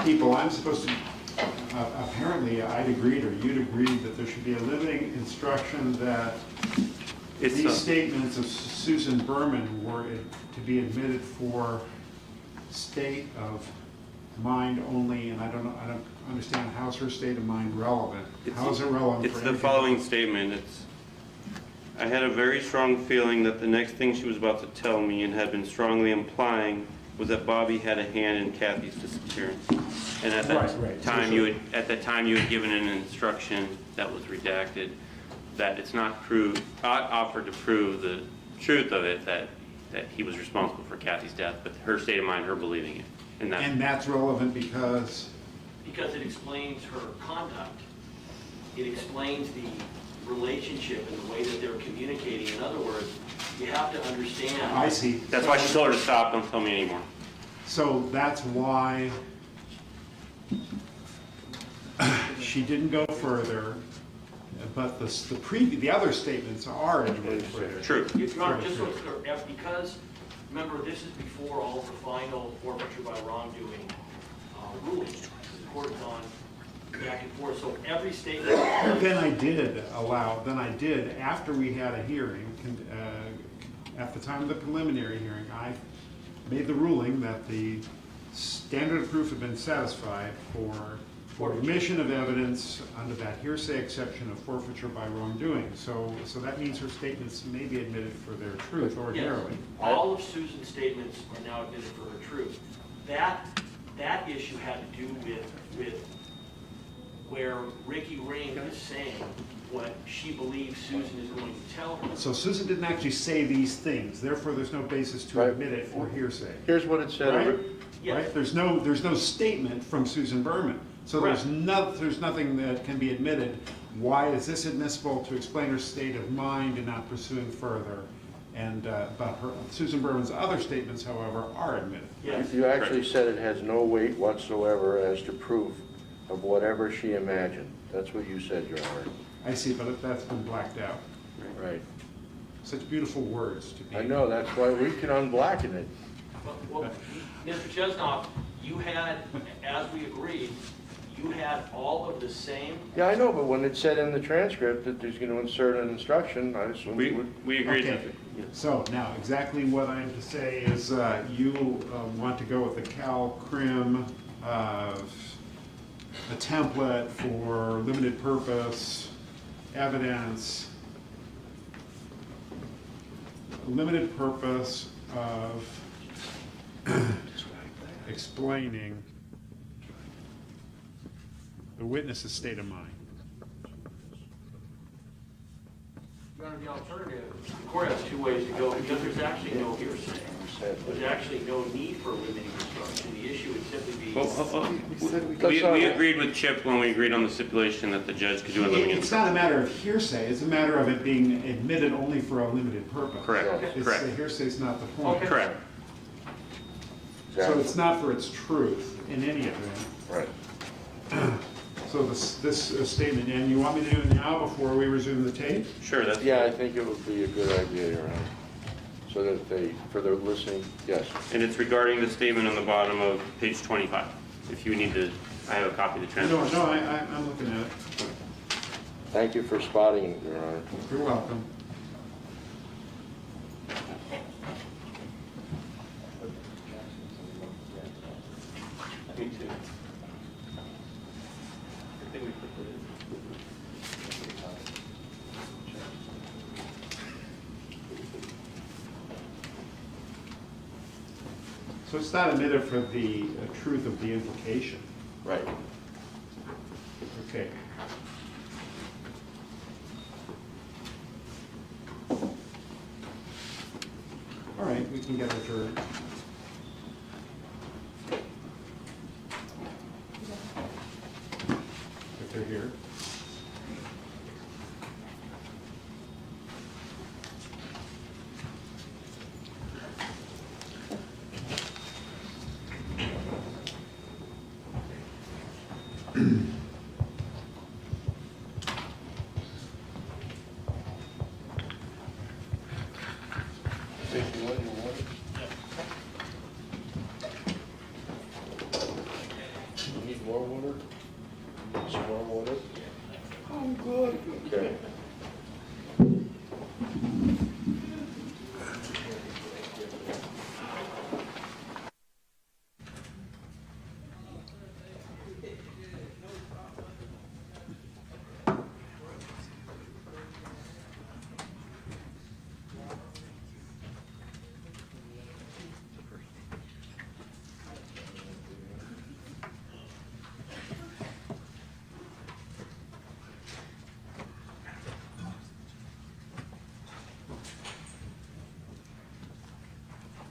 people, I'm supposed to, apparently I'd agreed or you'd agreed that there should be a limiting instruction that these statements of Susan Berman were to be admitted for state of mind only, and I don't understand how's her state of mind relevant. How is it relevant? It's the following statement. I had a very strong feeling that the next thing she was about to tell me and had been strongly implying was that Bobby had a hand in Kathy's disappearance. And at that time you had given an instruction that was redacted that it's not offered to prove the truth of it that he was responsible for Kathy's death, but her state of mind, her believing it. And that's relevant because? Because it explains her conduct. It explains the relationship and the way that they're communicating. In other words, you have to understand. I see. That's why she told her to stop, don't tell me anymore. So that's why she didn't go further, but the other statements are admitted. True. Because, remember, this is before all the final forfeiture by wrongdoing rulings. The court has gone back and forth, so every statement. Then I did, after we had a hearing, at the time of the preliminary hearing, I made the ruling that the standard of proof had been satisfied for admission of evidence under that hearsay exception of forfeiture by wrongdoing. So that means her statements may be admitted for their truth ordinarily. Yes. All of Susan's statements are now admitted for her truth. That issue had to do with where Ricki Ring is saying what she believes Susan is going to tell her. So Susan didn't actually say these things, therefore there's no basis to admit it for hearsay. Here's what it said. Right? Yes. Right? There's no statement from Susan Berman. So there's nothing that can be admitted. Why is this admissible? To explain her state of mind and not pursuing further. And but Susan Berman's other statements, however, are admitted. Yes. You actually said it has no weight whatsoever as to proof of whatever she imagined. That's what you said, Your Honor. I see, but that's been blacked out. Right. Such beautiful words to be. I know, that's why we can unblacken it. Well, Mr. Chesnoff, you had, as we agreed, you had all of the same. Yeah, I know, but when it said in the transcript that there's going to insert an instruction, I assume we agreed. Okay. So now, exactly what I am to say is you want to go with the Cal-Crim, a template for limited purpose evidence, limited purpose of explaining the witness's state of mind. Your Honor, the alternative, the court has two ways to go because there's actually no hearsay. There's actually no need for a limiting instruction. The issue would simply be. We agreed with Chip when we agreed on the stipulation that the judge could do a limiting It's not a matter of hearsay, it's a matter of it being admitted only for a limited purpose. Correct. Okay. Correct. The hearsay is not the point. Okay. Correct. So it's not for its truth in any event. Right. So this statement, and you want me to do it now before we resume the tape? Sure, that's Yeah, I think it would be a good idea, Your Honor. So that for their listening, yes. And it's regarding the statement on the bottom of page 25. If you need to, I have a copy of the transcript. No, I'm looking at it. Thank you for spotting it, Your Honor. You're welcome. Me too. I think we put that in. So it's not admitted for the truth of the implication. Right. Okay. All right, we can get adjourned. If they're here. More water? Some more water? I'm good. Okay.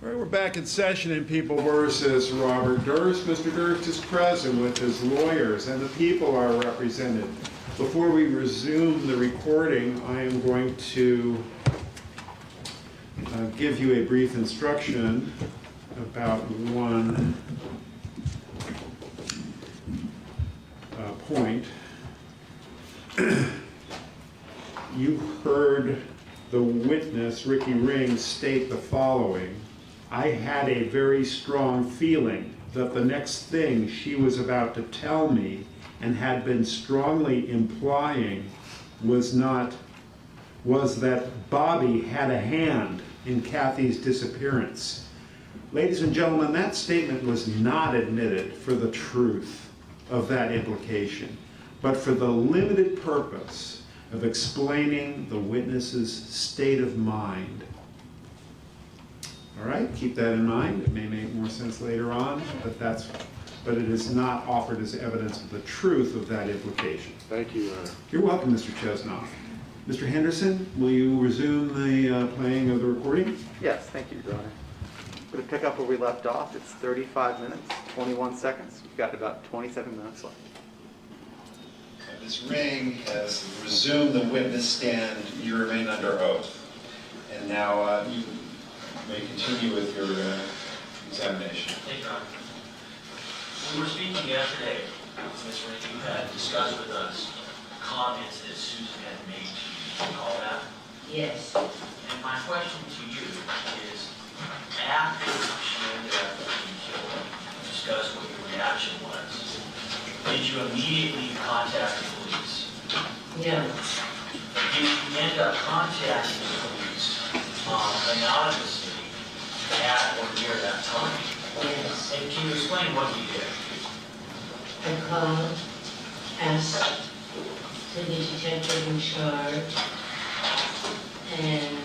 All right, we're back in session in People versus Robert Durst. Mr. Durst is present with his lawyers, and the people are represented. Before we resume the recording, I am going to give you a brief instruction about one point. You heard the witness, Ricki Ring, state the following: I had a very strong feeling that the next thing she was about to tell me and had been strongly implying was that Bobby had a hand in Kathy's disappearance. Ladies and gentlemen, that statement was not admitted for the truth of that implication, but for the limited purpose of explaining the witness's state of mind. All right, keep that in mind. It may make more sense later on, but it is not offered as evidence of the truth of that implication. Thank you, Your Honor. You're welcome, Mr. Chesnoff. Mr. Henderson, will you resume the playing of the recording? Yes, thank you, Your Honor. I'm going to pick up where we left off. It's 35 minutes, 21 seconds. We've got about 27 minutes left. Ms. Ring has resumed the witness stand. You remain under oath. And now you may continue with your examination. Thank you, Your Honor. We were speaking yesterday, Ms. Ricki, you had discussed with us comments that Susan had made to you. Do you recall that? Yes. And my question to you is, after she ended up being killed, discuss what your reaction was. Did you immediately contact the police? No. Did you end up contacting the police anonymously at or near that time? Yes. And can you explain what you did? I called, asked the detective in charge, and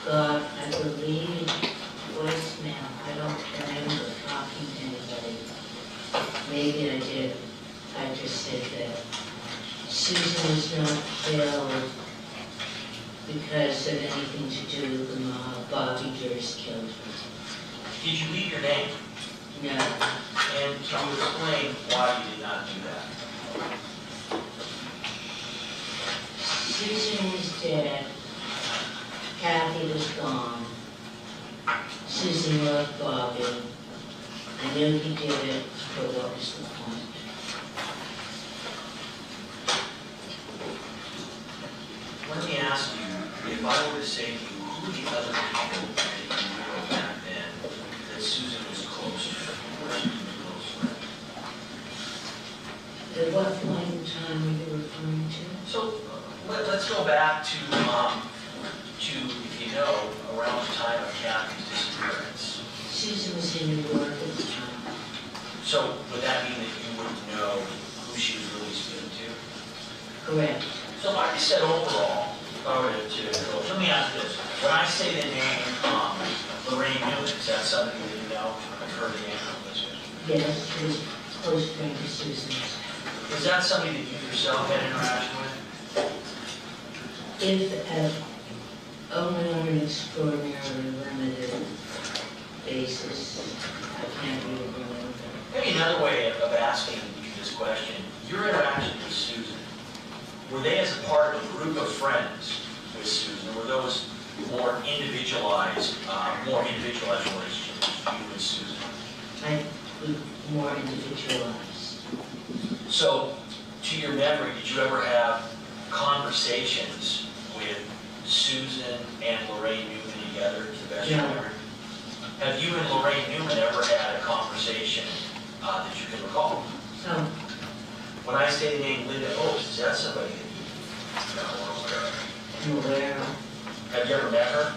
got, I believe, voicemail. I don't remember talking to anybody. Maybe I did. I just said that Susan was not killed because of anything to do with the mob. Bobby Durst killed her. Did you leave your name? No. And can you explain why you did not do that? Susan was dead. Kathy was gone. Susan loved Bobby. I knew he did it, but what was the point? Let me ask you, if I were to say to you, who are the other people that you knew back then that Susan was close to? Who were you close with? At what point in time were you referring to? So let's go back to, if you know, around the time of Kathy's disappearance. Susan was in New York at the time. So would that mean that you wouldn't know who she was really speaking to? Correct. So like I said, overall, let me ask this. When I say the name Lorraine Newman, is that something that you know? I've heard the name of this. Yes, she was a close friend of Susan's. Is that somebody that you yourself had interaction with? If only on an extraordinarily limited basis, I can't really remember. Maybe another way of asking you this question, your interaction with Susan, were they as a part of a group of friends with Susan, or were those more individualized relationships, you and Susan? I was more individualized. So, to your memory, did you ever have conversations with Susan and Lorraine Newman together, to the best of your No. memory? Have you and Lorraine Newman ever had a conversation that you can recall. So, When I say the name Linda Oaks, is that somebody that you know or aware of? I'm aware of, Have you ever met her?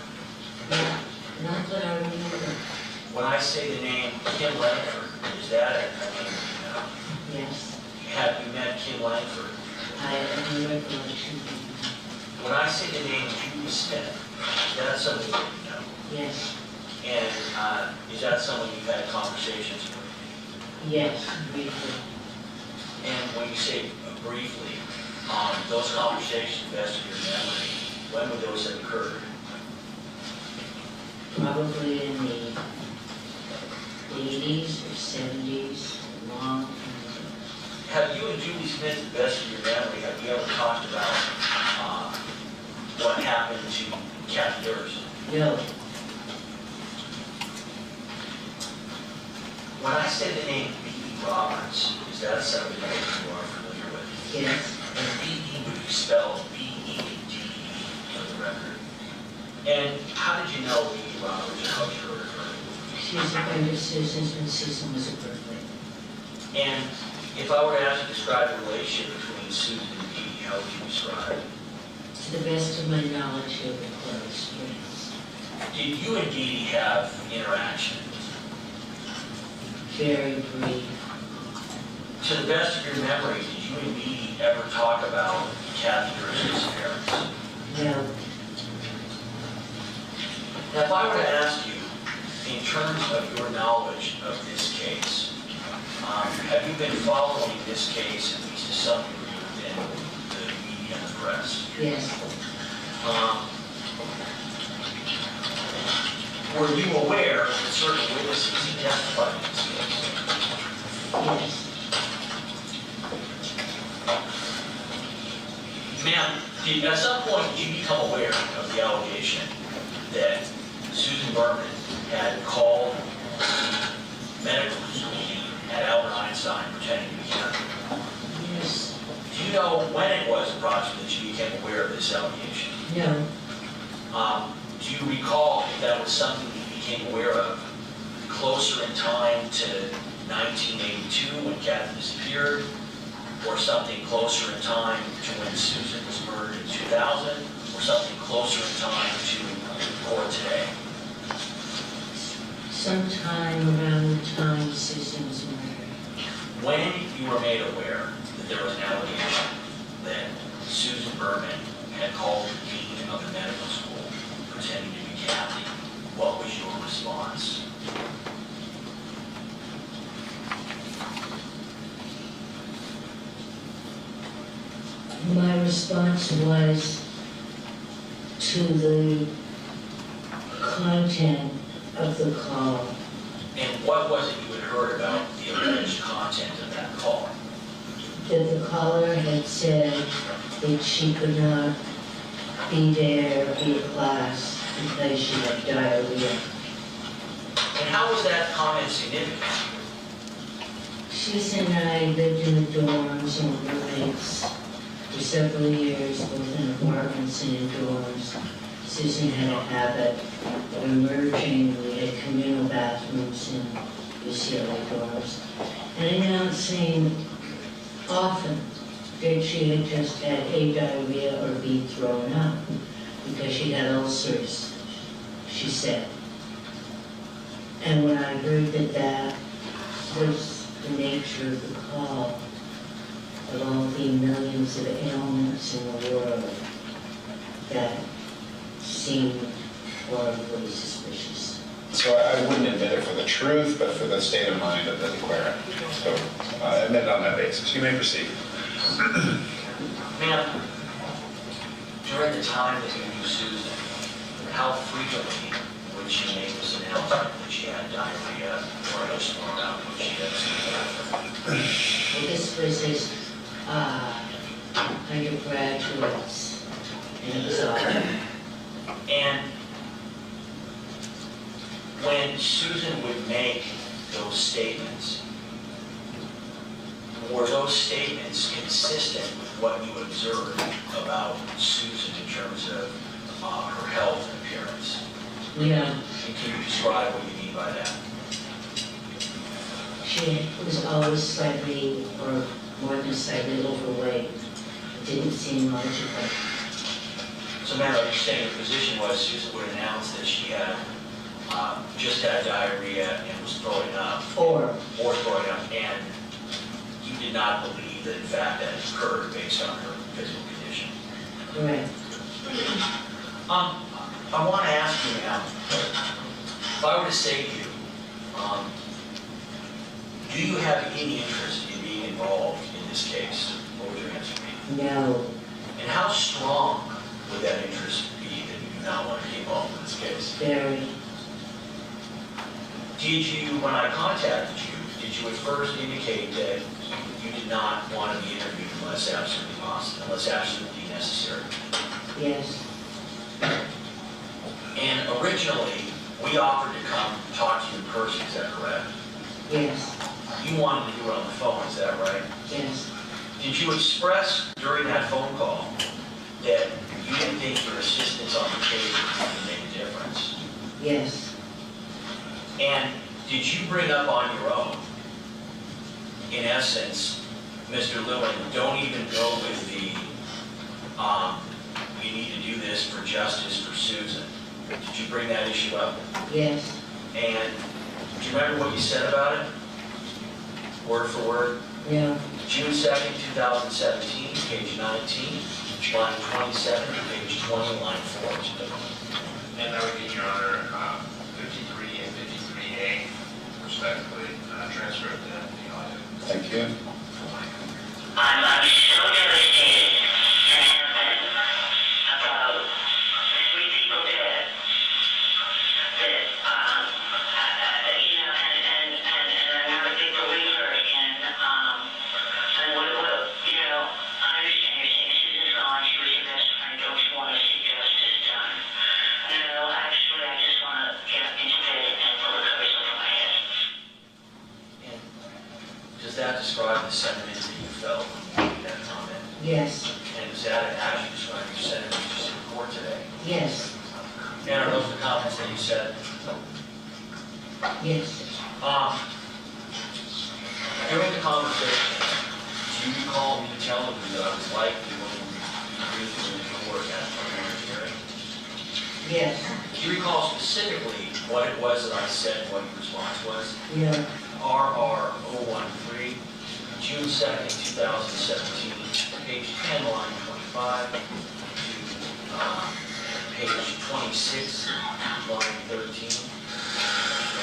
yeah, not that I remember, When I say the name Kim Langford, is that a name you know? yes. Have you met Kim Langford? I have a recollection, When I say the name Judy Smith, is that somebody that you know? yes, And is that someone you've had conversations with? yes, briefly. And when you say briefly, those conversations, best of your memory, when would those have occurred? Probably in the 80s or 70s, long time ago. Have you and Judy Smith, to the best of your memory, have you ever talked about what happened to Kathy Durst? No, When I say the name B.E. Roberts, is that somebody that you are familiar with? yes, And B.E. would be spelled B-E-D-E for the record. And how did you know B.E. Roberts, or how did you heard of her? she was a friend of Susan's when Susan was at Berkeley. And if I were to ask you to describe the relationship between Susan and B.E., how would you describe it? To the best of my knowledge, they were close friends. Did you and Dee have interaction? Very brief. To the best of your memory, did you and Dee ever talk about Kathy Durst's disappearance? No, Now, if I were to ask you, in terms of your knowledge of this case, have you been following this case, at least to some degree, within the media and the press? yes, Were you aware that certain witnesses had testified in this case? yes. Ma'am, at some point did you become aware of the allegation that Susan Berman had called the medical school at Albert Einstein pretending to be Kathy? Yes, Do you know when it was approximately that you became aware of this allegation? no, Do you recall if that was something you became aware of closer in time to 1982 when Kathy disappeared, or something closer in time to when Susan was murdered in 2000, or something closer in time to or today? sometime around the time Susan was murdered. When you were made aware that there was an allegation that Susan Berman had called the dean of the medical school pretending to be Kathy, what was your response? My response was to the content of the call. And what was it you had heard about the alleged content of that call? That the caller had said that she could not be there in class because she had diarrhea. And how was that comment significant? Susan and I lived in the dorms and were roommates for several years, both in apartments and in dorms. Susan had a habit of emerging. We had communal bathrooms in UCLA dorms. And announcing often that she had just had A, diarrhea, or B, thrown up because she had ulcers, she said. And when I heard that that was the nature of the call, of all the millions of ailments in the world, that seemed horribly suspicious. So I wouldn't admit it for the truth, but for the state of mind of the declarant. So I admit it on that basis. You may proceed. Ma'am, during the time that you knew Susan, how frequently would she make this announcement that she had diarrhea or just thrown out when she had Well, this was his undergraduates, and it was all. And when Susan would make those statements, were those statements consistent with what you observed about Susan in terms of her health and appearance? Yeah, And can you describe what you mean by that? She was always slightly, or more than slightly overweight. It didn't seem logical. So Matt, you're saying the position was Susan would announce that she had just had diarrhea and was throwing up. Or throwing up, and you did not believe that in fact that occurred based on her physical condition. Correct. I want to ask you now, if I were to say to you, do you have any interest in being involved in this case? What would your answer be? No. And how strong would that interest be that you do not want to be involved in this case? Very. Did you, when I contacted you, did you at first indicate that you did not want to be interviewed unless absolutely possible, unless absolutely necessary? Yes. And originally, we offered to come talk to you in person, is that correct? Yes. You wanted to do it on the phone, is that right? Yes. Did you express during that phone call that you didn't think your assistance on the case would make a difference? Yes. And did you bring up on your own, in essence, Mr. Lewin, don't even go with the, you need to do this for justice for Susan? Did you bring that issue up? Yes. And do you remember what you said about it? Word for word? No. June 2nd, 2017, page 19, line 27, page 20, line 4. And that would be, Your Honor, 53 and 53A, respectively, transcript and the audio. Thank you. I'm so devastated to happen about 3 people dead that, you know, and I'm not a big believer in, and what, you know, I understand you're saying Susan's gone, she was your best friend, don't you want to see justice done? No, actually, I just want to get into bed and pull the covers over my head. And does that describe the sentiment that you felt when you made that comment? Yes. And does that actually describe your sentiment just in court today? Yes. And are those the comments that you said? Yes. During the conversation, do you recall me telling you that I was likely going to be briefing you in court at a hearing? Yes. Do you recall specifically what it was that I said, what your response was? No. RR 013, June 2nd, 2017, page 10, line 25, to page 26, line 13.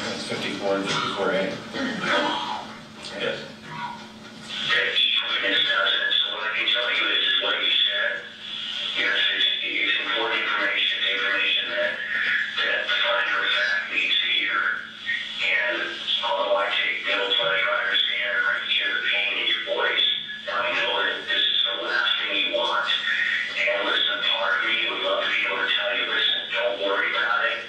That's 54 and 54A. Yes. So what I can tell you is what you said. Yes, it's important information that the finder of fact needs to hear. And although I take no pleasure, I understand, I hear the pain in your voice, and I know that this is the last thing you want. And listen, part of me would love to be able to tell you, listen, don't worry about it.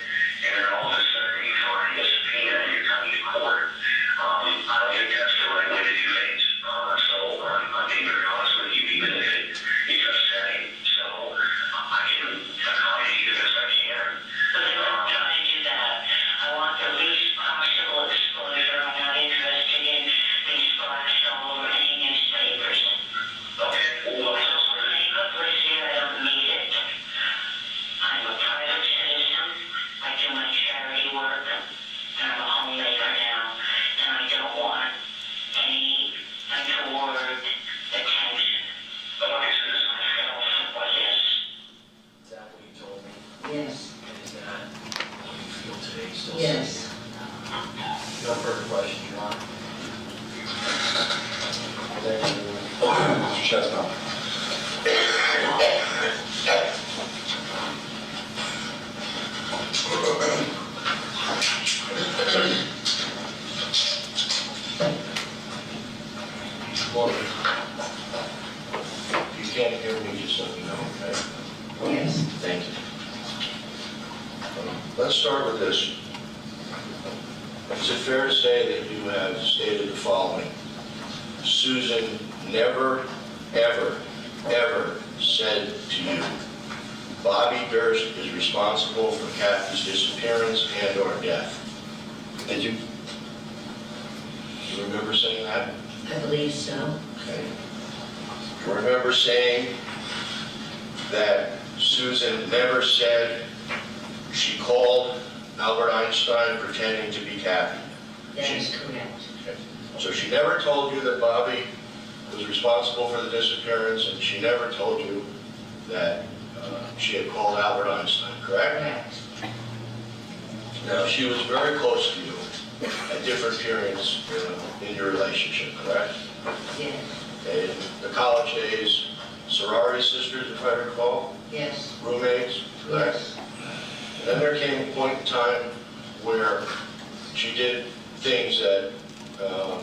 And then all of a sudden you find a subpoena and you're coming to court. I don't think that's the right way to do things. So I'm being very honest with you, even if it's upsetting. So I can accommodate you the best I can. But I'm not trying to do that. I want the least possible exposure. I'm not interested in being splashed all over any newspapers. Okay, well, Any publicity, I don't need it. I'm a private citizen. I do my charity work. And I'm a homemaker now. And I don't want any untoward attention. okay, so this Myself or this. Is that what you told me? Yes. And is that what you feel today still? Yes. No further questions, Your Honor? Mr. Chestnut. Well, you can't hear me, just let me know, okay? Yes. Thank you. Let's start with this. Is it fair to say that you have stated the following? Susan never, ever, ever said to you, Bobby Durst is responsible for Kathy's disappearance and/or death. Did you? Do you remember saying that? I believe so. Okay. Do you remember saying that Susan never said she called Albert Einstein pretending to be Kathy? That is correct. Okay. So she never told you that Bobby was responsible for the disappearance, and she never told you that she had called Albert Einstein, correct? Correct. Now, she was very close to you at different periods in your relationship, correct? Yes. In the college days, sorority sisters, if I recall, Yes. roommates, correct? Yes. And then there came a point in time where she did things that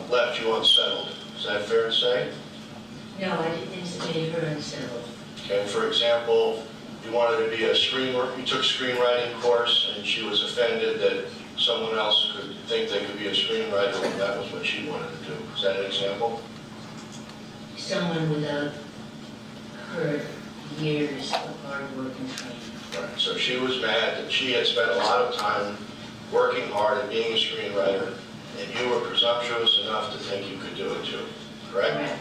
left you unsettled. Is that fair to say? No, I did things that made her unsettled. Okay, for example, you wanted to be a you took a screenwriting course, and she was offended that someone else could think they could be a screenwriter when that was what she wanted to do. Is that an example? Someone without her years of hard work and training. Right, so she was mad that she had spent a lot of time working hard at being a screenwriter, and you were presumptuous enough to think you could do it too, correct? Correct.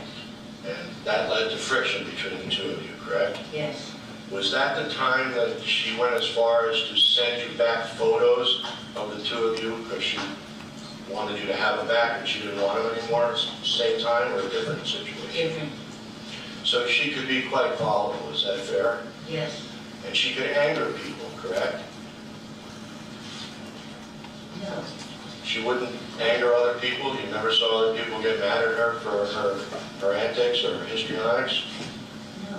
And that led to friction between the two of you, correct? Yes. Was that the time that she went as far as to send you back photos of the two of you because she wanted you to have them back and she didn't want them anymore at the same time, or a different situation? Different. So she could be quite volatile, is that fair? Yes. And she could anger people, correct? No. She wouldn't anger other people? You never saw other people get mad at her for her antics or her histrionics? No.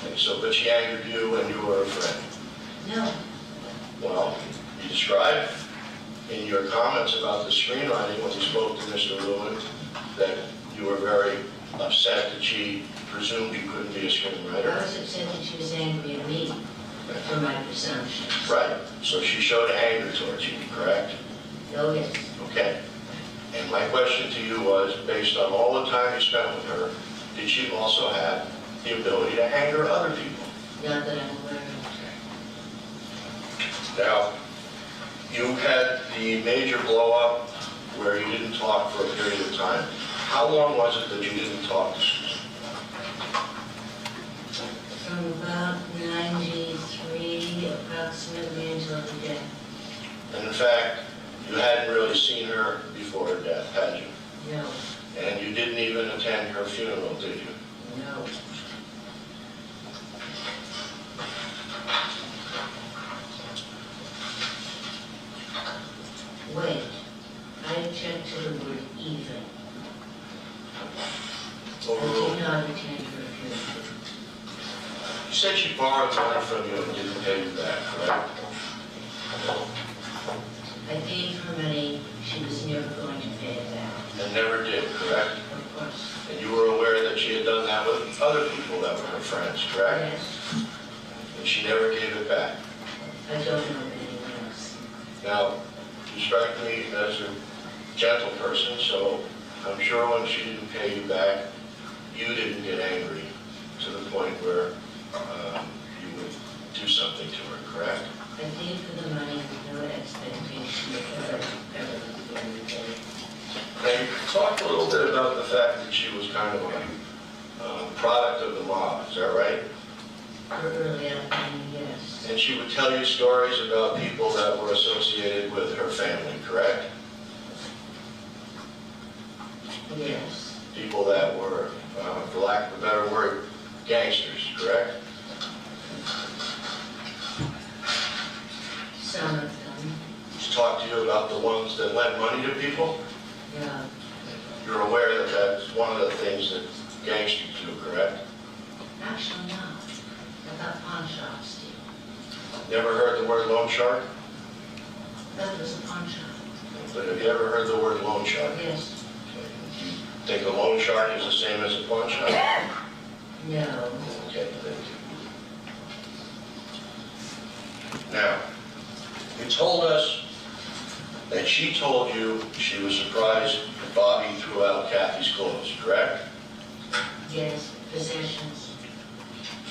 Okay, so, but she angered you and you were a friend? No. Well, you described in your comments about the screenwriting when you spoke to Mr. Lewin that you were very upset that she presumed you couldn't be a I screenwriter. was upset that she was angry at me for my presumptions. Right, so she showed anger towards you, correct? Oh, yes. Okay. And my question to you was, based on all the time you spent with her, did she also have the ability to anger other people? Not that I'm aware of. Now, you had the major blow up where you didn't talk for a period of time. How long was it that you didn't talk to Susan? From about 93 approximately until the death. And in fact, you hadn't really seen her before her death, had you? No. And you didn't even attend her funeral, did you? No. Wait. I checked to the word even. I Overruled. did not attend her funeral. You said she borrowed money from you and didn't pay you back, correct? I gave her money, she was never going to pay it back. And never did, correct? Of course. And you were aware that she had done that with other people that were her friends, correct? Yes. And she never gave it back. I don't know of anyone else. Now, you strike me as a gentle person, so I'm sure when she didn't pay you back, you didn't get angry to the point where you would do something to her, correct? I gave her the money with no expectation of her ever being repaid. Now, you talked a little bit about the fact that she was kind of a product of the mob, is that right? Her early upbringing, yes. And she would tell you stories about people that were associated with her family, correct? Yes. People that were, for lack of a better word, gangsters, correct? Some of them, She talked to you about the ones that lent money to people? yeah. You're aware that that's one of the things that gangsters do, correct? Actually, no. I thought pawn shops do. Never heard the word loan shark? That was a pawn shop. But have you ever heard the word loan shark? Yes. Do you think a loan shark is the same as a pawn shark? No. Okay, thank you. Now, you told us that she told you she was surprised that Bobby threw out Kathy's clothes, correct? Yes. Possessions.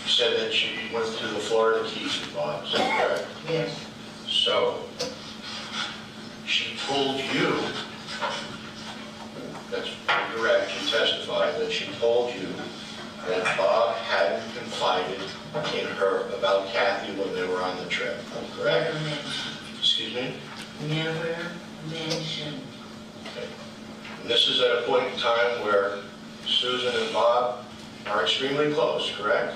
You said that she went to the Florida Keys with Bob, is that correct? Yes. So, she told you that's correct, you testified that she told you that Bob hadn't confided in her about Kathy when they were on the trip, correct? Never mentioned. Excuse me? Never mentioned. Okay. And this is at a point in time where Susan and Bob are extremely close, correct?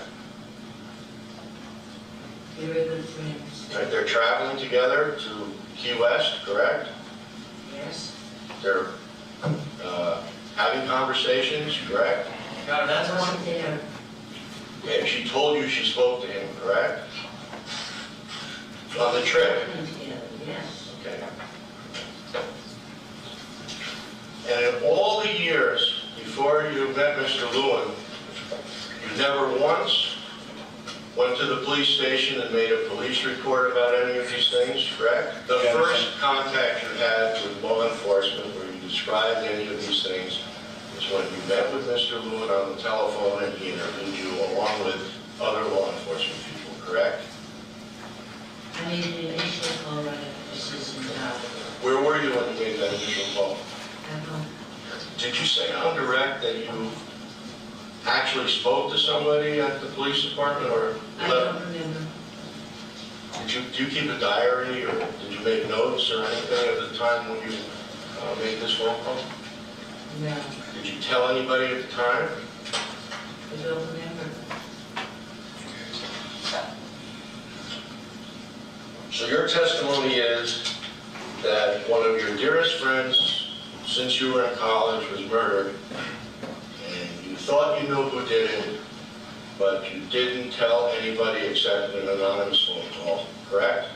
Very good friends. Right, they're traveling together to Key West, correct? Yes? They're having conversations, correct? Now, that's I one, wasn't there. And she told you she spoke to him, correct? On the trip. Working together, yes. Okay. And in all the years before you met Mr. Lewin, you never once went to the police station and made a police report about any of these things, correct? The first contact you had with law enforcement where you described any of these things is when you met with Mr. Lewin on the telephone and he interviewed you along with other law enforcement people, correct? I made an initial call right after Susan died. Where were you when you made that initial call? At home. Did you say on direct that you actually spoke to somebody at the police department, or I don't remember. do you keep a diary, or did you make notes or anything at the time when you made this phone call? No, Did you tell anybody at the time? I don't remember. So your testimony is that one of your dearest friends since you were in college was murdered, and you thought you knew who did it, but you didn't tell anybody except an anonymous phone call, correct?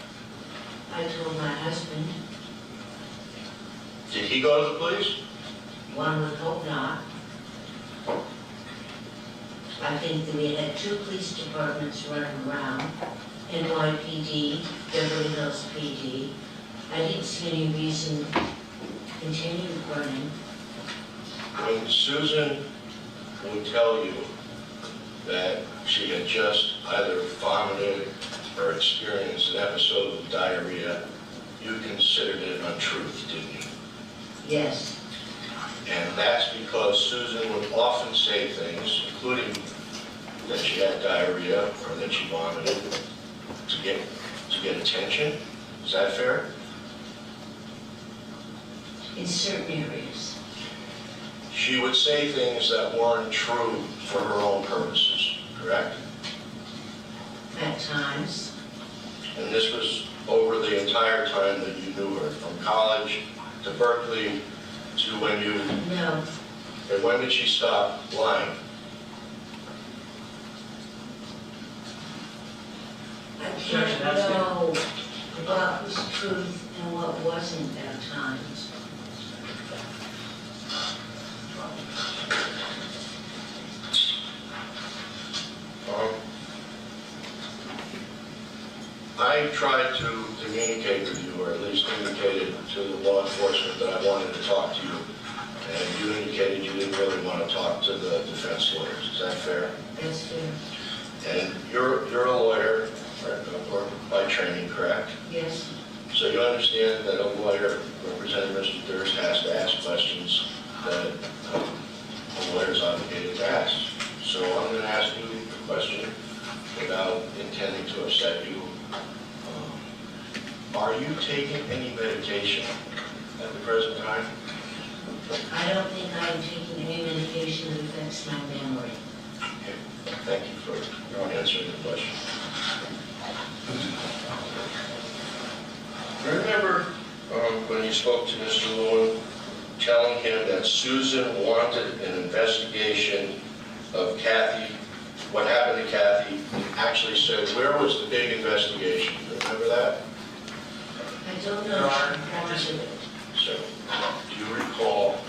I told my husband, Did he go to the police? one would hope not. I think that we had two police departments running around, NYPD, Beverly Hills PD. I didn't see any reason to continue running. When Susan would tell you that she had just either vomited or experienced an episode of diarrhea, you considered it an untruth, didn't you? Yes, And that's because Susan would often say things, including that she had diarrhea or that she vomited, to get attention. Is that fair? in certain areas. She would say things that weren't true for her own purposes, correct? At times, And this was over the entire time that you knew her, from college to Berkeley to when you, no, and when did she stop lying? I can't know what was truth and what wasn't at times. I tried to communicate with you, or at least indicated to the law enforcement that I wanted to talk to you, and you indicated you didn't really want to talk to the defense lawyers. Is that fair? That's fair. And you're a lawyer, or by training, correct? Yes, So you understand that a lawyer representing Mr. Durst has to ask questions that a lawyer is obligated to ask. So I'm going to ask you a question without intending to upset you. Are you taking any medication at the present time? I don't think I'm taking any medication that affects my memory. Okay. Thank you for answering the question. Remember when you spoke to Mr. Lewin, telling him that Susan wanted an investigation of Kathy, what happened to Kathy, and actually said, where was the big investigation? Remember that? I don't know how to it. So, do you recall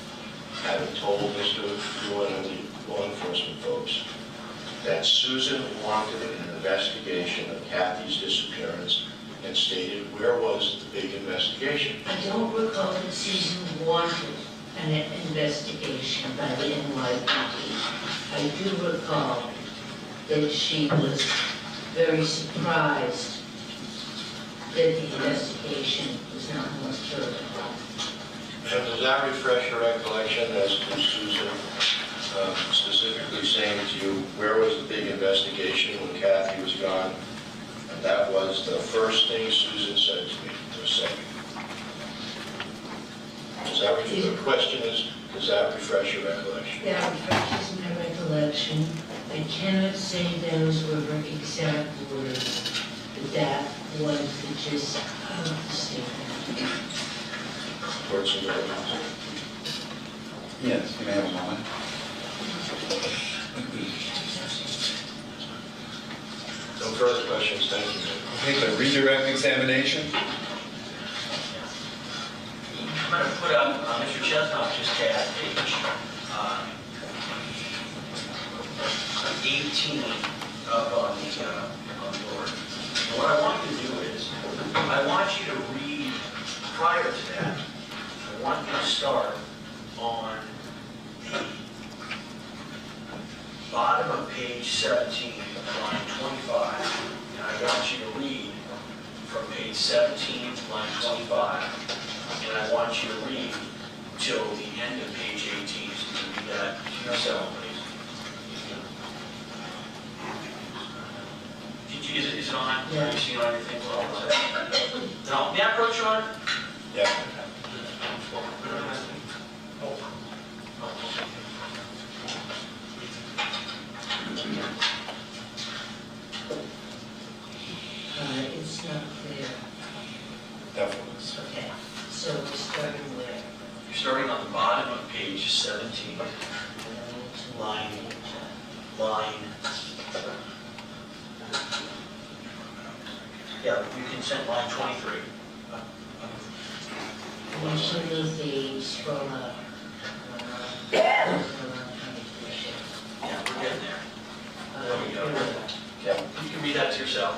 having told Mr. Lewin and the law enforcement folks that Susan wanted an investigation of Kathy's disappearance and stated where was the big investigation? I don't recall that Susan wanted an investigation by the NYPD. I do recall that she was very surprised that the investigation was not more thorough. And does that refresh your recollection as to Susan specifically saying to you, where was the big investigation when Kathy was gone? And that was the first thing Susan said to me, or second. Does that the question is, does that refresh your recollection? That refreshes my recollection. I cannot say those were her exact words, but that was the gist of the statement. Court's indulgence. Yes, you may have a moment. No further questions, thank you. Okay, the redirect examination. I'm going to put up, Mr. Chestnut just had page 18 up on the board. And what I want you to do is, I want you to read, prior to that, I want you to start on the bottom of page 17, line 25. And I want you to read from page 17, line 25. And I want you to read till the end of page 18, so you can read that to yourself, please. Is it on? Yeah. Are you seeing on your thing? No, may I approach you on? Yeah. It's not clear. Definitely. Okay, so we're starting where? You're starting on the bottom of page 17, line. Yeah, you can send line 23. Underneath the scroll up. Yeah, we're getting there. There we go. Okay, you can read that to yourself.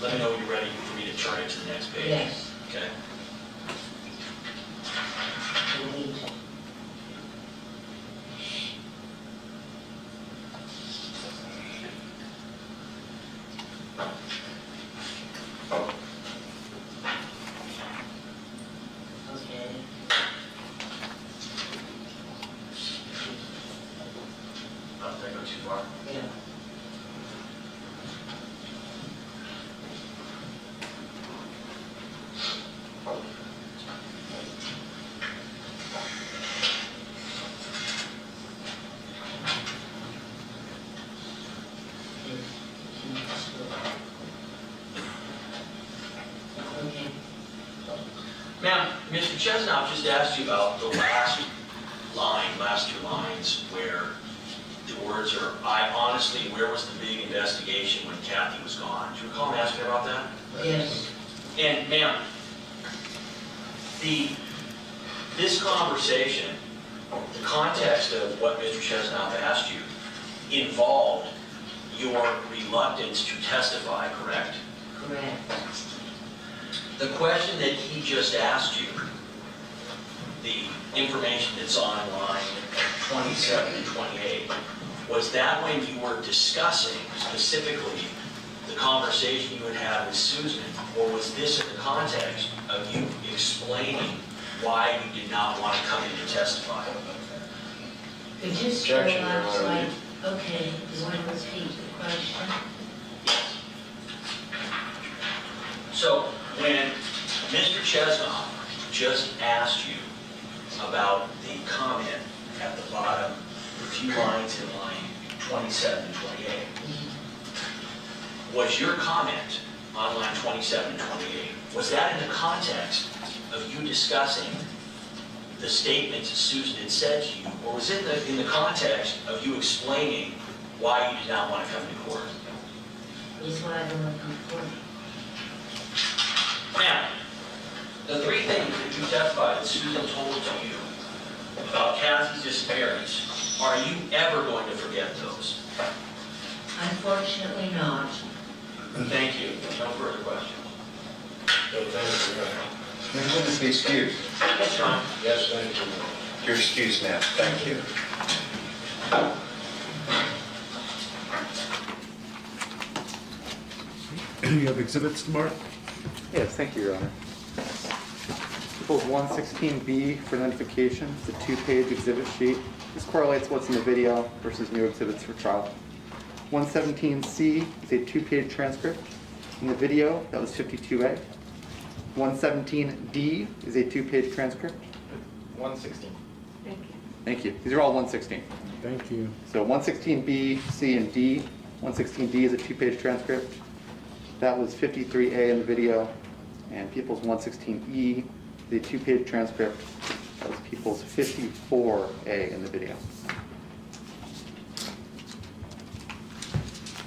Let me know when you're ready for me to turn it to the next page. Yes. Okay. Delete. Okay. Oh, did I go too far? Yeah. Okay. Now, Mr. Chesnoff just asked you about the last two lines, where the words are, I honestly, where was the big investigation when Kathy was gone? Do you recall me asking about that? Yes. And ma'am, this conversation, the context of what Mr. Chesnoff asked you, involved your reluctance to testify, correct? Correct. The question that he just asked you, the information that's on line 27 and 28, was that when you were discussing specifically the conversation you had had with Susan, or was this in the context of you explaining why you did not want to come in to testify? Could you scroll Objection, Your up so Honor. okay, you want to repeat the question? So when Mr. Chesnoff just asked you about the comment at the bottom, a few lines in line 27 and 28, was your comment on line 27 and 28, was that in the context of you discussing the statements Susan had said to you, or was it in the context of you explaining why you did not want to come to court? Is why I don't want to come forward. Now, the three things that you testified that Susan told to you about Kathy's disappearance, are you ever going to forget those? Unfortunately not. Thank you. No further questions. No, thank you, Your Honor. Will the witness be excused? Yes, John. Yes, thank you. You're excused, ma'am. Thank you. You have exhibits to mark? Yes, thank you, Your Honor. People's 116B for identification. It's a 2-page exhibit sheet. This correlates what's in the video versus new exhibits for trial. 117C is a 2-page transcript. In the video, that was 52A. 117D is a 2-page transcript. 116. Thank you. These are all 116. Thank you. So 116B, C, and D. 116D is a 2-page transcript. That was 53A in the video. And People's 116E is a 2-page transcript. That was People's 54A in the video.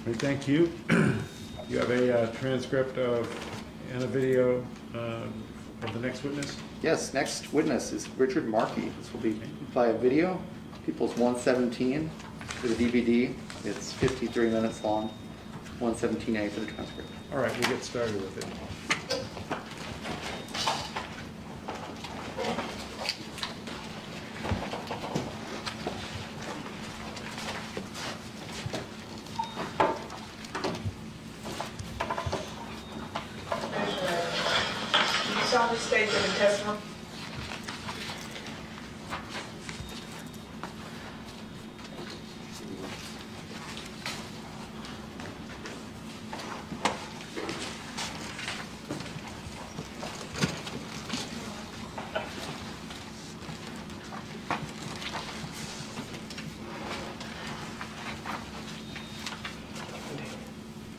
Great, thank you. You have a transcript of and a video of the next witness? Yes, next witness is Richard Markey. This will be via video. People's 117 for the DVD. It's 53 minutes long. 117A for the transcript. All right, we'll get started with it. Solemnly state that the testimony.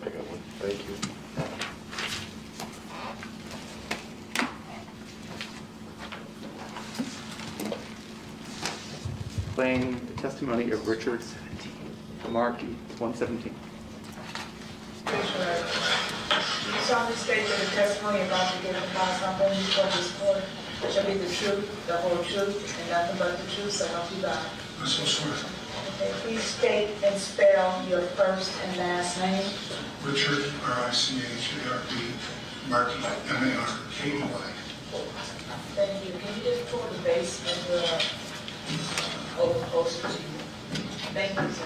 I got one. Thank you. Playing the testimony of Richard Markey, 117. Solemnly state that the testimony about to give upon something before this court shall be the truth, the whole truth, and nothing but the truth, so help you God. I so swear. Okay, please state and spell your first and last name. Richard, R-I-C-H-A-R-D, Markey, M-A-R-K-E-Y. Thank you. Can you just pull the base of the over closer to you? Thank you, sir.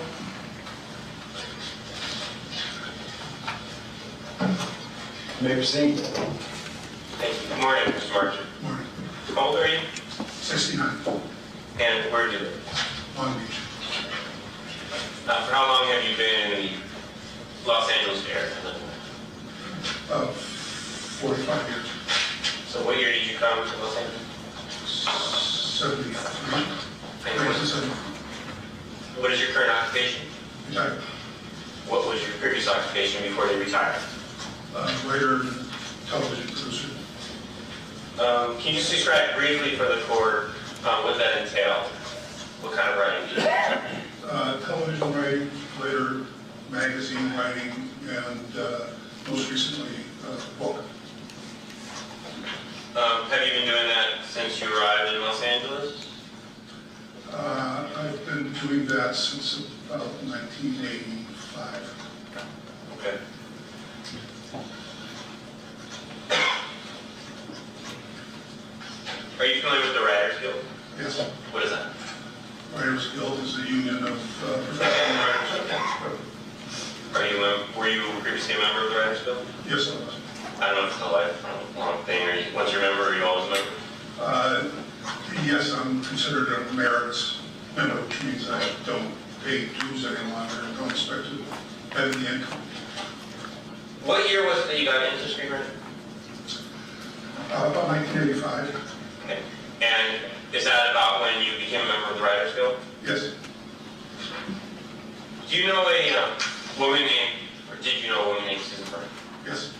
May proceed. Thank you. Good morning, Mr. Markey. Morning. How old are you? 69, And where do you live? Long Beach. For how long have you been in the Los Angeles area? 45 years. So what year did you come to Los Angeles? 73. And what is your current occupation? Retired. What was your previous occupation before you retired? Writer and television producer. Can you just describe briefly for the court what that entailed? What kind of writing do you do? Television writing, later magazine writing, and most recently book. Have you been doing that since you arrived in Los Angeles? I've been doing that since about 1985. Okay. Are you familiar with the Writers Guild? Yes, What is that? Writers Guild is a union of professional writers. Were you previously a member of the Writers Guild? Yes, I was. I don't know if it's a lifelong thing, or once you're a member, are you always a member? Yes, I'm considered a emeritus member, which means I don't pay dues any longer and don't expect to have any income. What year was it that you got into screenwriting? About 1985, Okay. And is that about when you became a member of the Writers Guild? yes. Do you know a woman named, or did you know a woman named Susan Berman? Yes.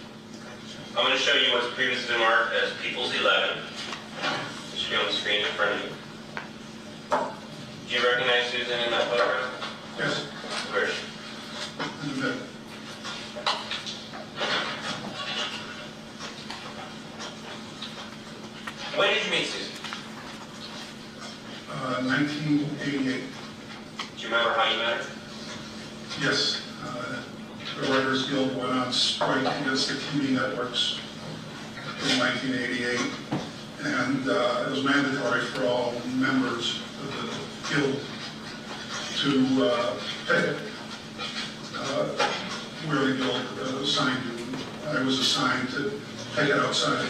I'm going to show you what's previously been marked as People's 11. It should be on the screen in front of you. Do you recognize Susan in that photograph? Yes. Where is she? In the middle. When did you meet Susan? 1988, Do you remember how you met her? yes. The Writers Guild went on strike against the TV networks in 1988, and it was mandatory for all members of the guild to pay where the guild assigned you I was assigned to take it outside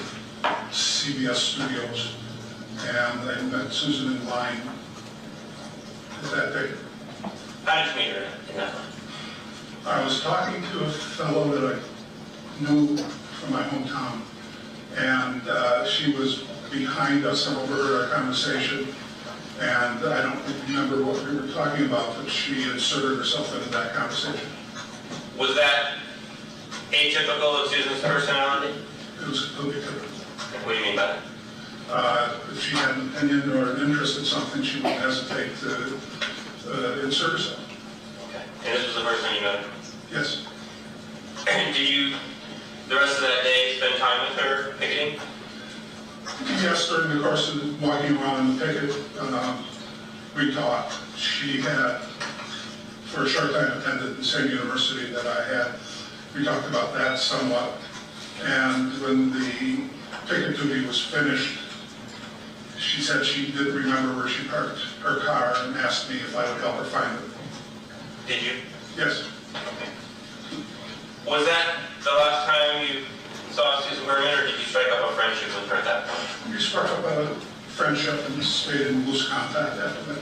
CBS Studios, and I met Susan in line at that day. How did you meet her in that line? I was talking to a fellow that I knew from my hometown, and she was behind us and overheard our conversation, and I don't remember what we were talking about, but she inserted herself into that conversation. Was that atypical of Susan's personality? It was completely different. What do you mean by that? If she had an opinion or an interest in something, she wouldn't hesitate to insert herself. Okay. And this was the first time you met her? Yes. Did you, the rest of that day, spend time with her picketing? Yes, during the course of walking around the picket, we talked. She had, for a short time, attended the same university that I had. We talked about that somewhat. And when the picket duty was finished, she said she did remember where she parked her car and asked me if I would help her find it. Did you? Yes. Okay. Was that the last time you saw Susan Berman, or did you strike up a friendship with her at that point? We struck up a friendship and stayed in loose contact after that.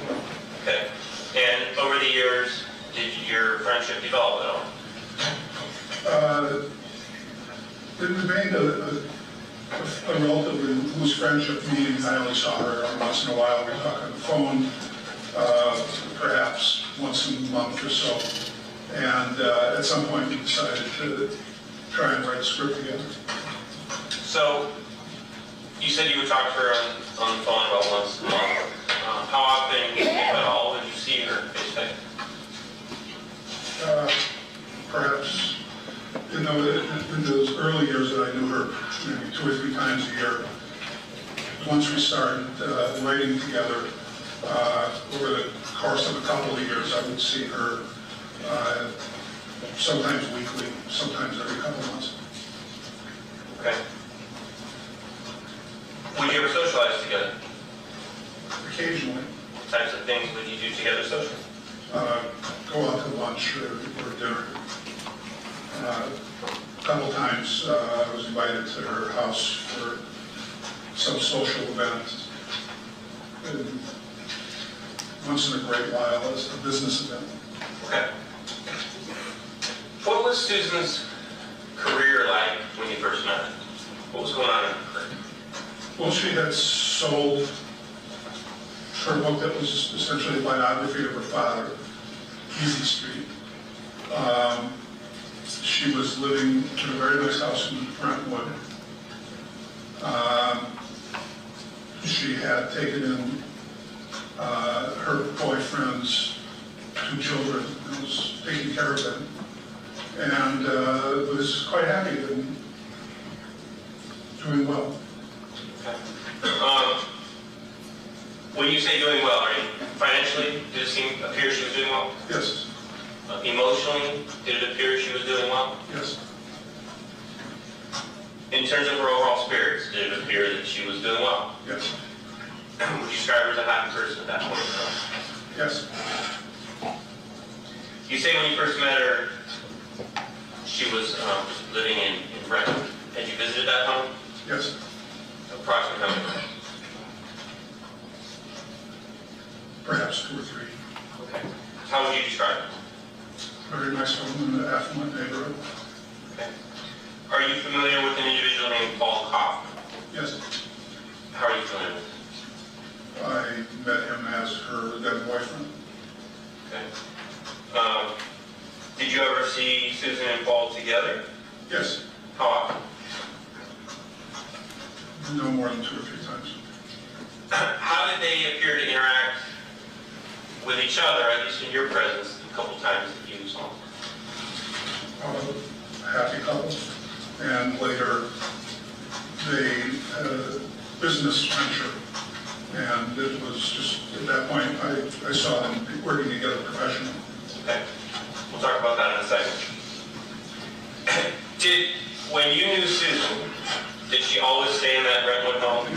Okay. And over the years, did your friendship develop at all? It remained a relatively loose friendship, meaning I only saw her every once in a while. We talk on the phone, perhaps once a month or so. And at some point we decided to try and write a script together. So, you said you would talk to her on the phone about once a month. How often, if at all, would you see her face to face? Perhaps, in those early years that I knew her, maybe 2 or 3 times a year. Once we started writing together, over the course of a couple of years, I would see her sometimes weekly, sometimes every couple of months. Okay. Would you ever socialize together? Occasionally, What types of things would you do together socially? go out to lunch or dinner. A couple times I was invited to her house for some social event. And once in a great while, as a business event. Okay. What was Susan's career like when you first met her? What was going on in her career? Well, she had sold her book that was essentially a biography of her father, Easy Street. She was living in a very nice house in Brentwood. She had taken in her boyfriend's 2 children and was taking care of them, and was quite happy and doing well. Okay. When you say doing well, are you financially, did it appear she was doing well? Yes, Emotionally, did it appear she was doing well? yes, In terms of her overall spirits, did it appear that she was doing well? yes, Would you describe her as a happy person at that point? yes. You say when you first met her, she was living in Brentwood. Had you visited that home? Yes, Approximately how many times? perhaps 2 or 3. Okay. How would you describe it? Very nice home in the affluent neighborhood. Okay. Are you familiar with an individual named Paul Kaufman? Yes, How are you familiar with him? I met him as her then boyfriend. Okay. Did you ever see Susan and Paul together? Yes, How often? no more than 2 or 3 times. How did they appear to interact with each other, at least in your presence, a couple times that you saw? A happy couple, and later they had a business venture, and it was just, at that point, I saw them working together professionally. Okay. We'll talk about that in a second. When you knew Susan, did she always stay in that Brentwood home?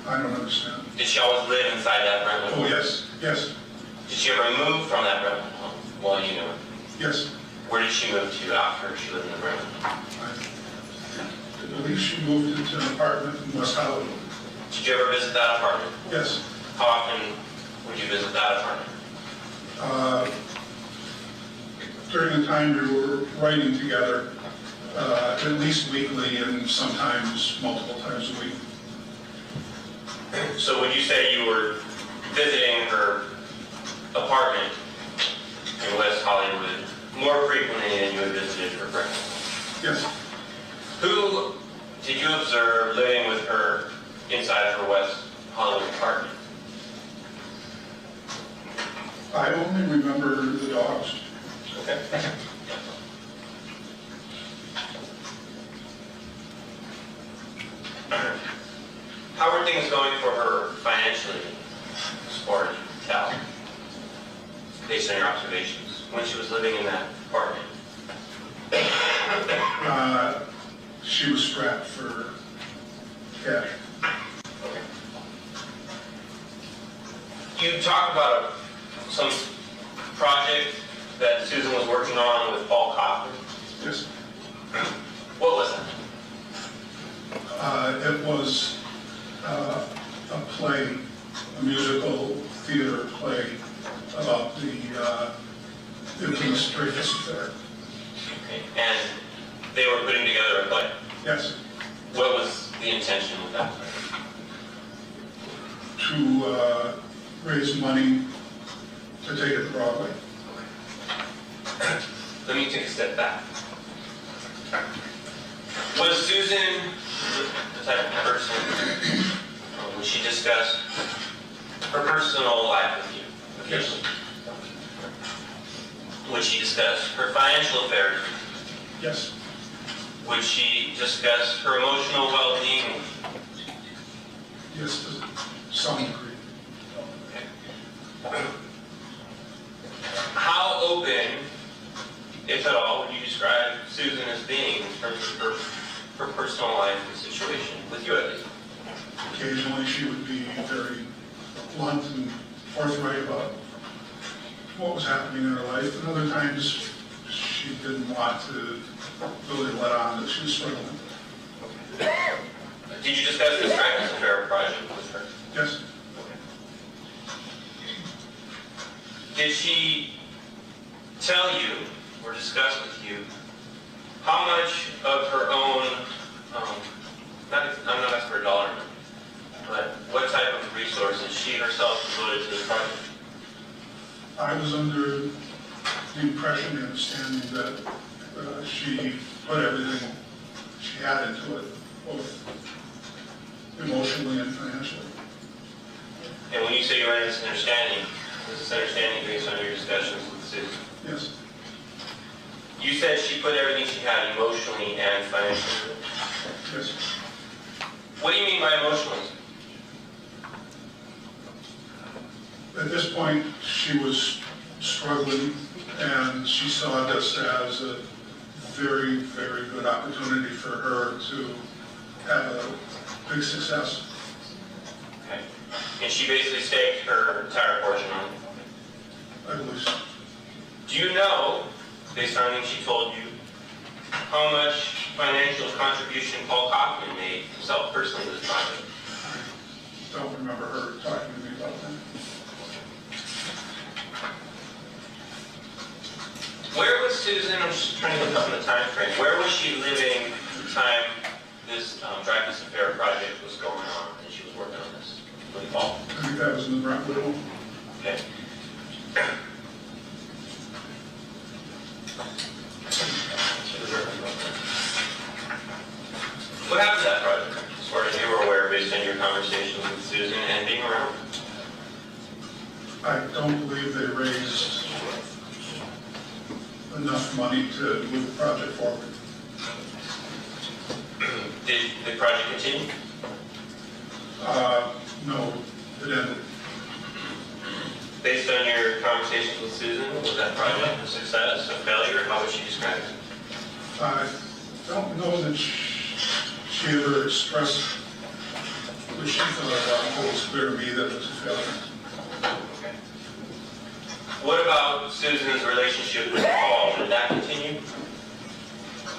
I don't understand. Did she always live inside that Brentwood home? Oh, yes, yes, Did she ever move from that Brentwood home while you knew her? yes. Where did she move to after she lived in the Bremen? I believe she moved into an apartment in West Hollywood. Did you ever visit that apartment? Yes. How often would you visit that apartment? During the time we were writing together, at least weekly and sometimes multiple times a week. So would you say you were visiting her apartment in West Hollywood more frequently than you had visited her breakfast? Yes. Who did you observe living with her inside her West Hollywood apartment? I only remember the dogs. Okay. How are things going for her financially, as far as you can tell, based on your observations, when she was living in that apartment? She was strapped for cash. You talked about some project that Susan was working on with Paul Kaufman. Yes. What was that? It was a play, a musical theater play about the infamous Dreyfus affair. Okay. And they were putting together a play. Yes. What was the intention with that play? To raise money to take it to Broadway. Let me take a step back. Was Susan the type of person, when she discussed her personal life with you occasionally? Would she discuss her financial affairs? Yes. Would she discuss her emotional well-being? Yes, to some degree. How open, if at all, would you describe Susan as being in terms of her personal life and situation, with you at least? Occasionally she would be very blunt and forthright about what was happening in her life, and other times she didn't want to really let on that she was struggling. Did you discuss this Dreyfus affair project with her? Yes. Did she tell you or discuss with you how much of her own, I'm not asking for a dollar amount, but what type of resources she herself devoted to the project? I was under the impression and understanding that she put everything she had into it, both emotionally and financially. And when you say you were in this understanding, was this understanding based on your discussions with Susan? Yes. You said she put everything she had emotionally and financially. Yes. What do you mean by emotionally? At this point, she was struggling, and she saw this as a very, very good opportunity for her to have a big success. Okay. And she basically staked her entire fortune on it. I believe so. Do you know, based on anything she told you, how much financial contribution Paul Kaufman made himself personally to this project? I don't remember her talking to me about that. Where was Susan, I'm just trying to look up in the time frame, where was she living at the time this Dreyfus affair project was going on and she was working on this? Really fall? I think that was in the Brentwood. Okay. What happened to that project, as far as you were aware, based on your conversations with Susan and being around? I don't believe they raised enough money to move the project forward. Did the project continue? No, it ended. Based on your conversations with Susan, was that project a success, a failure? How would she describe it? I don't know that she ever expressed what she thought about it. It was clear to me that it was a failure. Okay. What about Susan's relationship with Paul? Did that continue?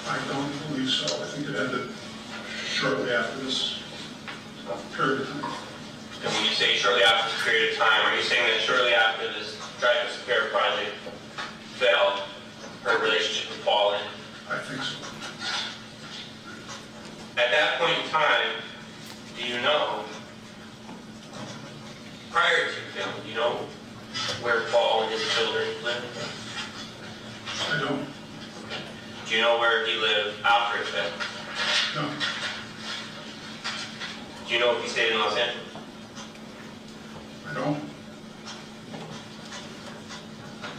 I don't believe so. I think it ended shortly after this period of time. And when you say shortly after this period of time, are you saying that shortly after this Try to Disappear project failed, her relationship with Paul ended? I think so. At that point in time, do you know, prior to film, do you know where Paul and his children lived? I don't. Do you know where he lived after it failed? No. Do you know if he stayed in Los Angeles? I don't.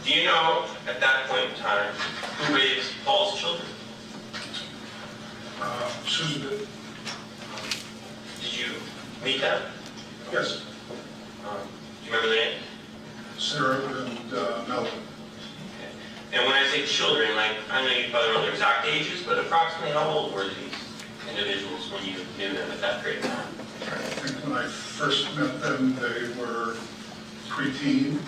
Do you know, at that point in time, who raised Paul's children? Susan did. Did you meet them? Yes. Do you remember their names? Sarah and Melvin. And when I say children, like, I know you probably don't know their exact ages, but approximately how old were these individuals when you knew them at that period of time? I think when I first met them, they were preteen.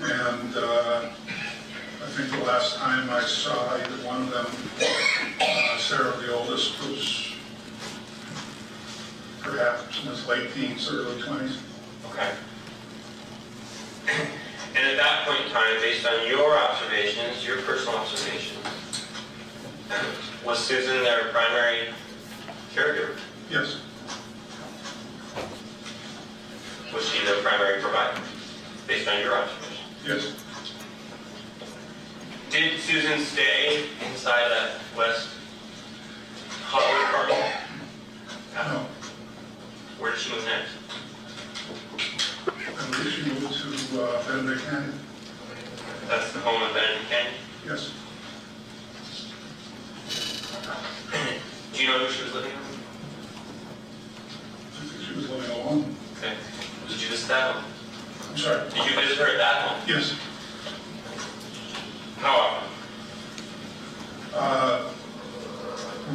And I think the last time I saw either one of them, Sarah, the oldest, was perhaps in his late teens, early 20s. Okay. And at that point in time, based on your observations, your personal observations, was Susan their primary caregiver? Yes. Was she their primary provider, based on your observations? Yes. Did Susan stay inside that West Hollywood apartment? No. Where did she move next? I believe she moved to Benedict Canyon. That's the home of Benedict Canyon? Yes. Do you know who she was living with? I think she was living alone. Okay. Did you visit that home? I'm sorry. Did you visit her at that home? Yes. How often?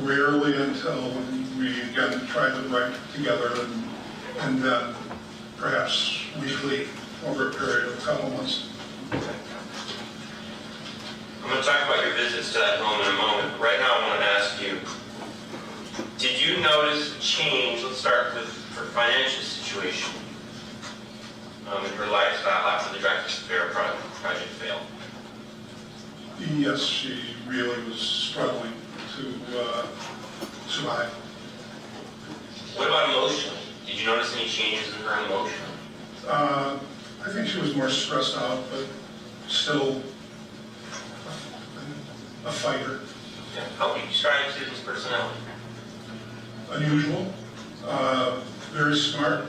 Rarely until we again tried to write together, and then perhaps weekly over a period of a couple months. I'm going to talk about your visits to that home in a moment. But right now I want to ask you, did you notice a change, let's start with her financial situation, in her lifestyle after the Try to Disappear project failed? Yes, she really was struggling to survive. What about emotionally? Did you notice any changes in her emotion? I think she was more stressed out, but still a fighter. Yeah. How would you describe Susan's personality? Unusual, very smart,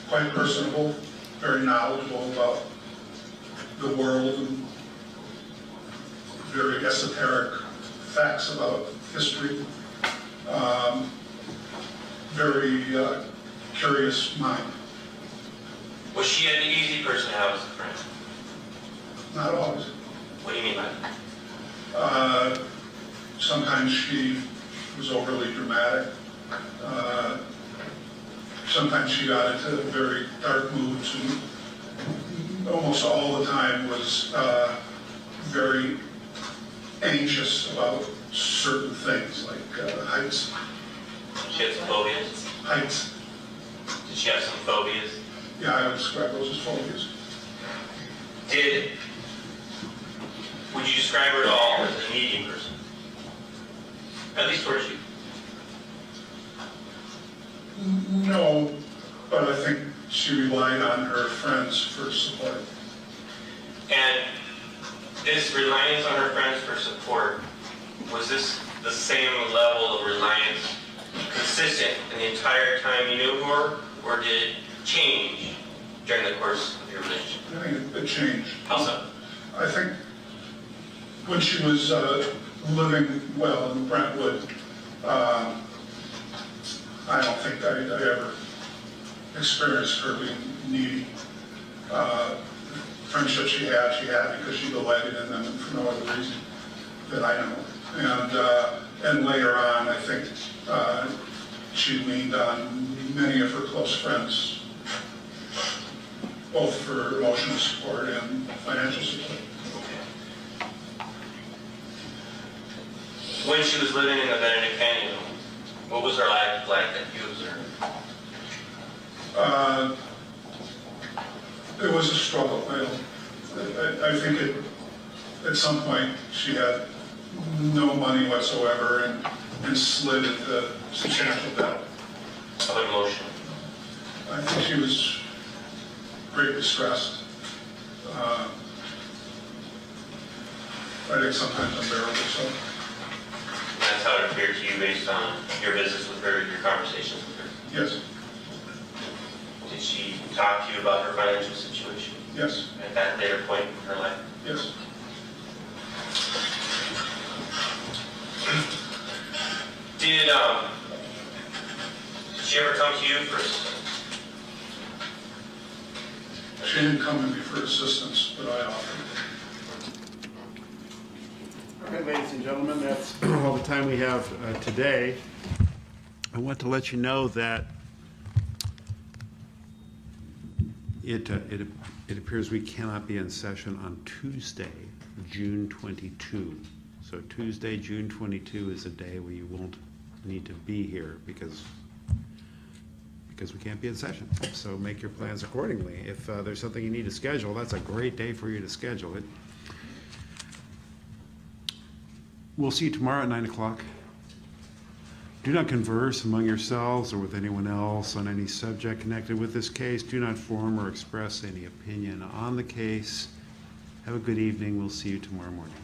quite personable, very knowledgeable about the world, and very esoteric facts about history. Very curious mind. Was she an easy person to have as a friend? Not always. What do you mean by that? Sometimes she was overly dramatic. Sometimes she got into very dark moods, and almost all the time was very anxious about certain things, like heights. She had some phobias? Heights. Did she have some phobias? Yeah, I would describe those as phobias. Would you describe her at all as a needy person? At least towards you? No, but I think she relied on her friends for support. And this reliance on her friends for support, was this the same level of reliance consistent in the entire time you knew her, or did it change during the course of your relationship? I think it changed. How so? I think when she was living well in Brentwood, I don't think I ever experienced her being needy. Friendships she had because she delighted in them, and for no other reason that I know. And later on, I think she leaned on many of her close friends both for emotional support and financial support. When she was living in the Benedict Canyon, what was her life like that you observed? It was a struggle. I think at some point she had no money whatsoever and slid into substantial debt. How about emotion? I think she was greatly stressed. I think sometimes unbearable so. That's how it appeared to you based on your visits with her, your conversations with her? Yes, Did she talk to you about her financial situation yes, at that later point in her life? yes. Did she ever come to you for assistance? She didn't come to me for assistance, but I offered. All right, ladies and gentlemen, that's all the time we have today. I want to let you know that it appears we cannot be in session on Tuesday, June 22. So Tuesday, June 22 is a day where you won't need to be here because we can't be in session. So make your plans accordingly. If there's something you need to schedule, that's a great day for you to schedule it. We'll see you tomorrow at 9 o'clock. Do not converse among yourselves or with anyone else on any subject connected with this case. Do not form or express any opinion on the case. Have a good evening. We'll see you tomorrow morning.